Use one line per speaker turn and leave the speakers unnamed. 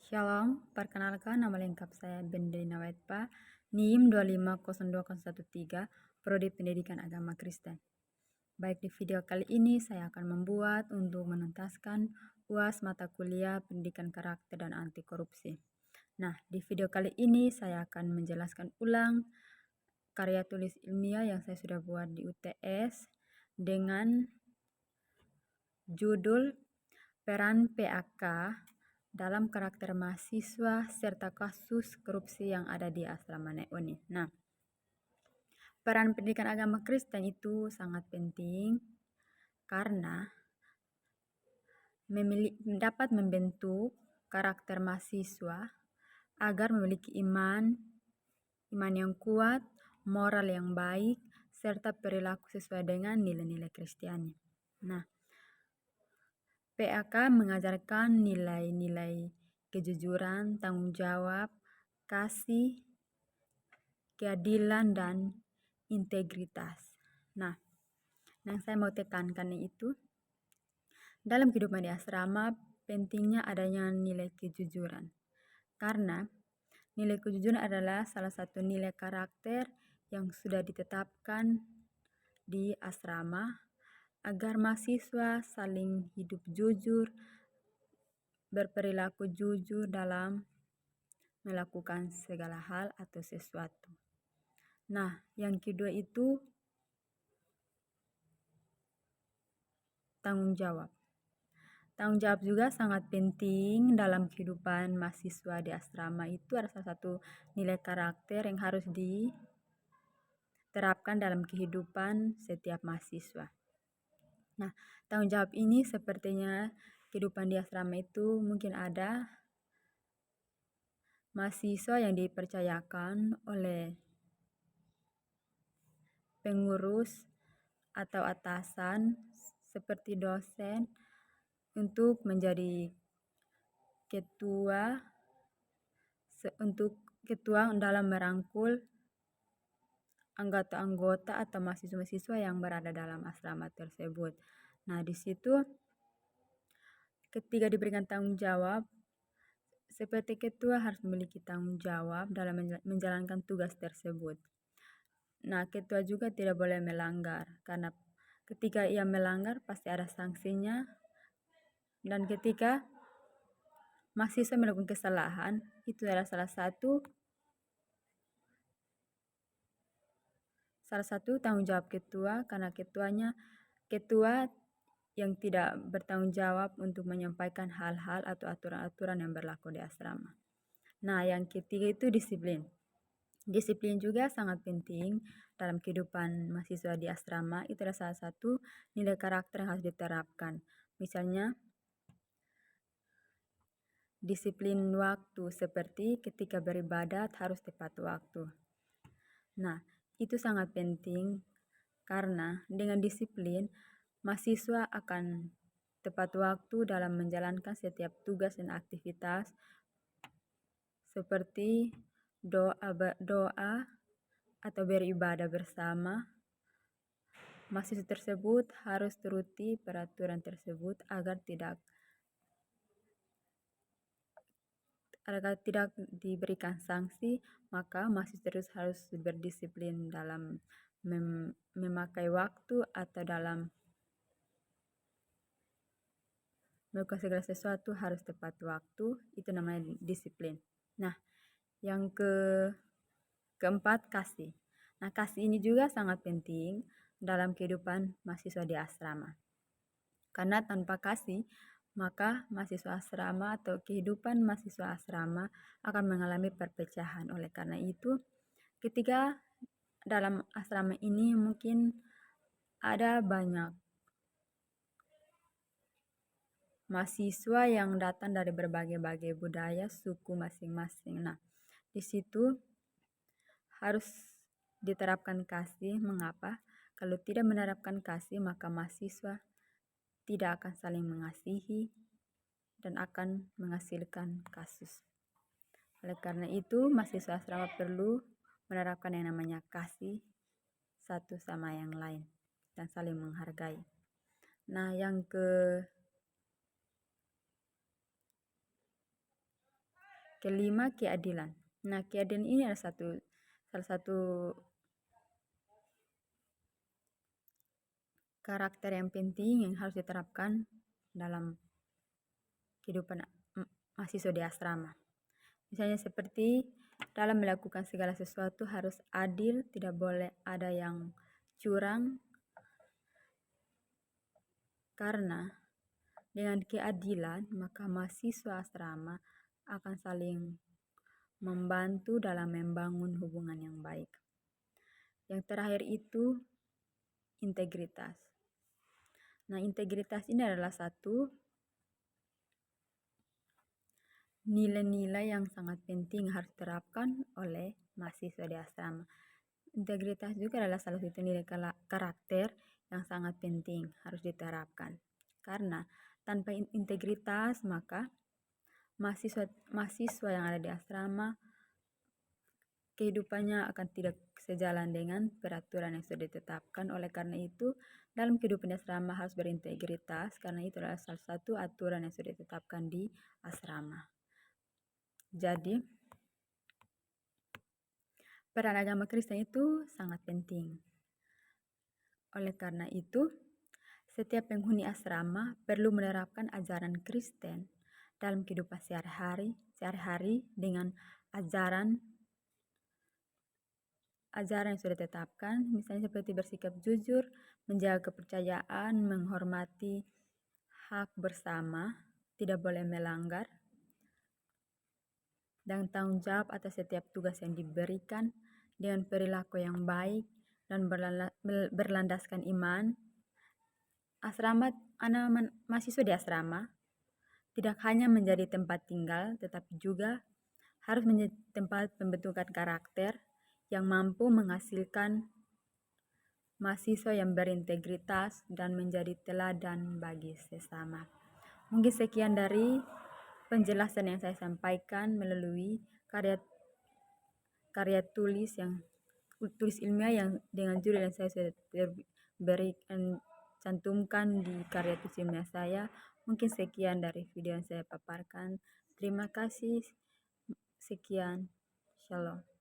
Shalom, perkenalkan nama lengkap saya Bendelina Waitpa, NIM 2502013, Prodi Pendidikan Agama Kristen. Baik, di video kali ini saya akan membuat untuk menuntaskan UAS mata kuliah Pendidikan Karakter dan Anti Korupsi. Nah, di video kali ini saya akan menjelaskan ulang karya tulis ilmiah yang saya sudah buat di UTS dengan judul Peran PAK dalam karakter mahasiswa serta kasus korupsi yang ada di asrama Neoni. Nah, peran pendidikan agama Kristen itu sangat penting karena dapat membentuk karakter mahasiswa agar memiliki iman yang kuat, moral yang baik, serta perilaku sesuai dengan nilai-nilai Kristiani. Nah, PAK mengajarkan nilai-nilai kejujuran, tanggung jawab, kasih, keadilan, dan integritas. Nah, yang saya mau tekankan itu, dalam kehidupan di asrama, pentingnya adanya nilai kejujuran. Karena nilai kejujuran adalah salah satu nilai karakter yang sudah ditetapkan di asrama agar mahasiswa saling hidup jujur, berperilaku jujur dalam melakukan segala hal atau sesuatu. Nah, yang kedua itu tanggung jawab. Tanggung jawab juga sangat penting dalam kehidupan mahasiswa di asrama. Itu adalah salah satu nilai karakter yang harus diterapkan dalam kehidupan setiap mahasiswa. Nah, tanggung jawab ini sepertinya kehidupan di asrama itu mungkin ada mahasiswa yang dipercayakan oleh pengurus atau atasan seperti dosen untuk menjadi ketua dalam merangkul anggota-anggota atau mahasiswa-mahasiswa yang berada dalam asrama tersebut. Nah, di situ ketika diberikan tanggung jawab, seperti ketua harus memiliki tanggung jawab dalam menjalankan tugas tersebut. Nah, ketua juga tidak boleh melanggar, karena ketika ia melanggar pasti ada sanksinya, dan ketika mahasiswa melakukan kesalahan, itu adalah salah satu tanggung jawab ketua, karena ketua yang tidak bertanggung jawab untuk menyampaikan hal-hal atau aturan-aturan yang berlaku di asrama. Nah, yang ketiga itu disiplin. Disiplin juga sangat penting dalam kehidupan mahasiswa di asrama. Itu adalah salah satu nilai karakter yang harus diterapkan. Misalnya, disiplin waktu seperti ketika beribadat harus tepat waktu. Nah, itu sangat penting karena dengan disiplin, mahasiswa akan tepat waktu dalam menjalankan setiap tugas dan aktivitas seperti doa atau beribadah bersama. Mahasiswa tersebut harus turuti peraturan tersebut agar tidak diberikan sanksi, maka mahasiswa terus harus berdisiplin dalam memakai waktu atau dalam melakukan segala sesuatu harus tepat waktu. Itu namanya disiplin. Nah, yang keempat, kasih. Nah, kasih ini juga sangat penting dalam kehidupan mahasiswa di asrama. Karena tanpa kasih, maka mahasiswa asrama atau kehidupan mahasiswa asrama akan mengalami perpecahan. Oleh karena itu, ketika dalam asrama ini mungkin ada banyak mahasiswa yang datang dari berbagai-bagai budaya, suku masing-masing. Nah, di situ harus diterapkan kasih. Mengapa? Kalau tidak menerapkan kasih, maka mahasiswa tidak akan saling mengasihi dan akan menghasilkan kasus. Oleh karena itu, mahasiswa asrama perlu menerapkan yang namanya kasih satu sama yang lain dan saling menghargai. Nah, yang kelima, keadilan. Nah, keadilan ini adalah salah satu karakter yang penting yang harus diterapkan dalam kehidupan mahasiswa di asrama. Misalnya seperti dalam melakukan segala sesuatu harus adil, tidak boleh ada yang curang, karena dengan keadilan maka mahasiswa asrama akan saling membantu dalam membangun hubungan yang baik. Yang terakhir itu integritas. Nah, integritas ini adalah satu nilai-nilai yang sangat penting harus diterapkan oleh mahasiswa di asrama. Integritas juga adalah salah satu nilai karakter yang sangat penting harus diterapkan. Karena tanpa integritas maka mahasiswa yang ada di asrama kehidupannya akan tidak sejalan dengan peraturan yang sudah ditetapkan. Oleh karena itu, dalam kehidupan di asrama harus berintegritas, karena itu adalah salah satu aturan yang sudah ditetapkan di asrama. Jadi, peran agama Kristen itu sangat penting. Oleh karena itu, setiap penghuni asrama perlu menerapkan ajaran Kristen dalam kehidupan sehari-hari dengan ajaran yang sudah ditetapkan, misalnya seperti bersikap jujur, menjaga kepercayaan, menghormati hak bersama, tidak boleh melanggar, dan tanggung jawab atas setiap tugas yang diberikan dengan perilaku yang baik dan berlandaskan iman. Mahasiswa di asrama tidak hanya menjadi tempat tinggal, tetapi juga harus menjadi tempat pembentukan karakter yang mampu menghasilkan mahasiswa yang berintegritas dan menjadi teladan bagi sesama. Mungkin sekian dari penjelasan yang saya sampaikan melalui karya tulis ilmiah yang dengan judul yang saya sudah berikan cantumkan di karya tulis ilmiah saya. Mungkin sekian dari video yang saya paparkan. Terima kasih. Sekian. Shalom.